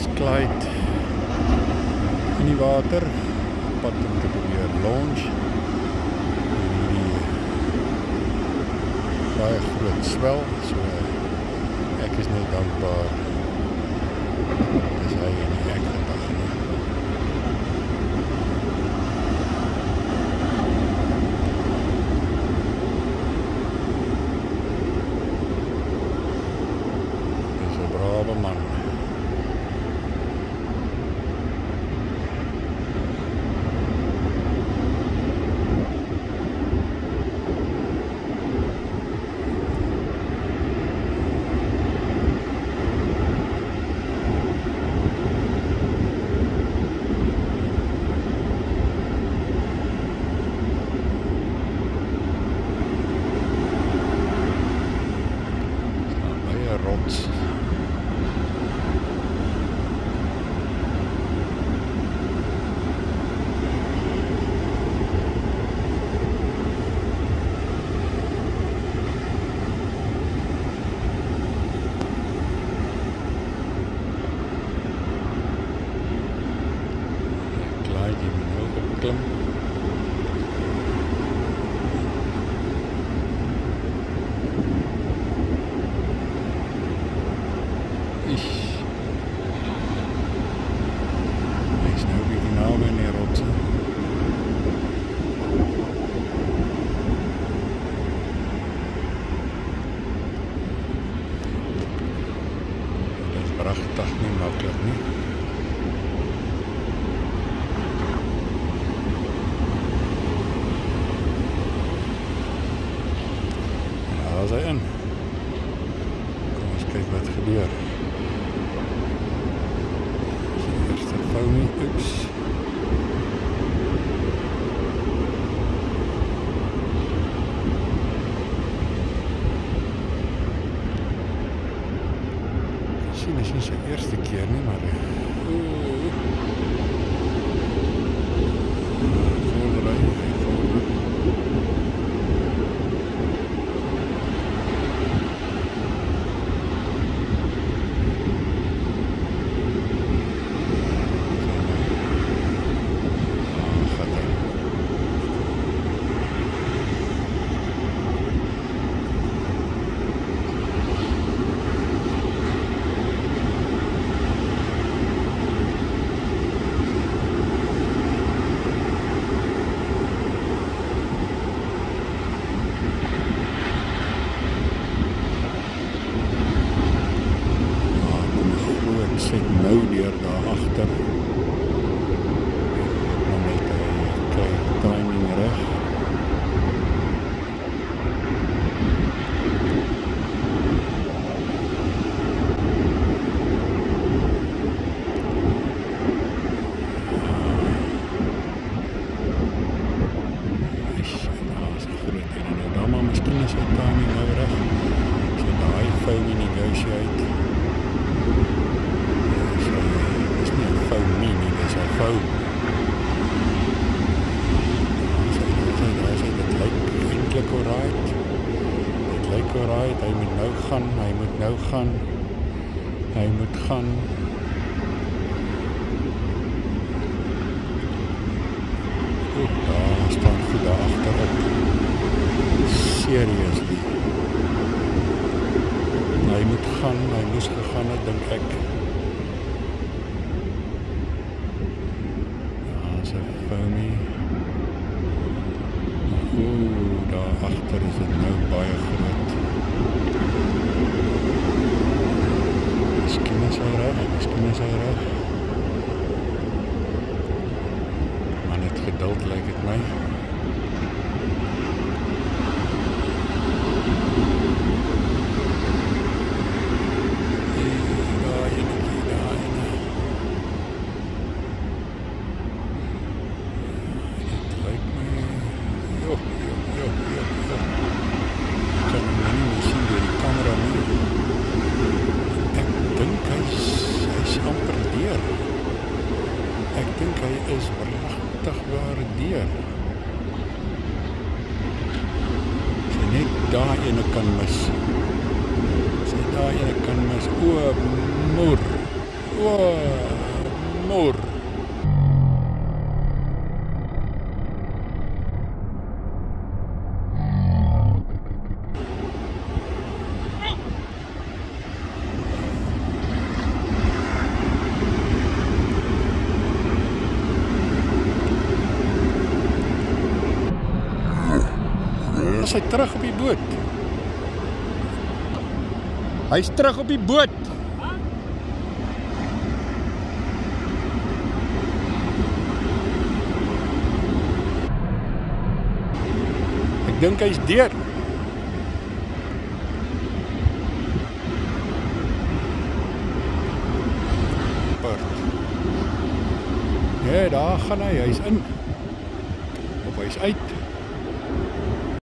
Clyde in die water, pad om te probeer launch en hierdie baie groot swel, so ek is net dankbaar dis hy en nie ek vandag nie. Dis 'n brave man. Rots. Klaar die nou opklim. Hy is nou bietjie naby in die rotse. Dit is pragtig, nie maklik nie. Ja, daar is hy in. Kom ons kyk wat gebeur. Foamy, oops. Sien, dit is nie sy eerste keer nie, maar sit nou deur daar agter. Dan net hy timing reg. Maar miskien is sy timing nou reg. So daai foamy negotiate. Dit lyk alright, hy moet nou gaan, hy moet gaan. Goed, daar staan goed daar agterop. Seriously. Hy moet gaan, hy moes gegaan het, dink ek. Daar's 'n foamy. Daar agter is dit nou baie groot. Miskien is hy reg. Maar net geduld lyk dit my. Is pragtig waardeer. Sy net daar ene kan mis. O, moer. O, moer. Is hy terug op die boot? Hy's terug op die boot. Ek dink hy's deur. Ja, daar gaan hy's in. Of hy's uit.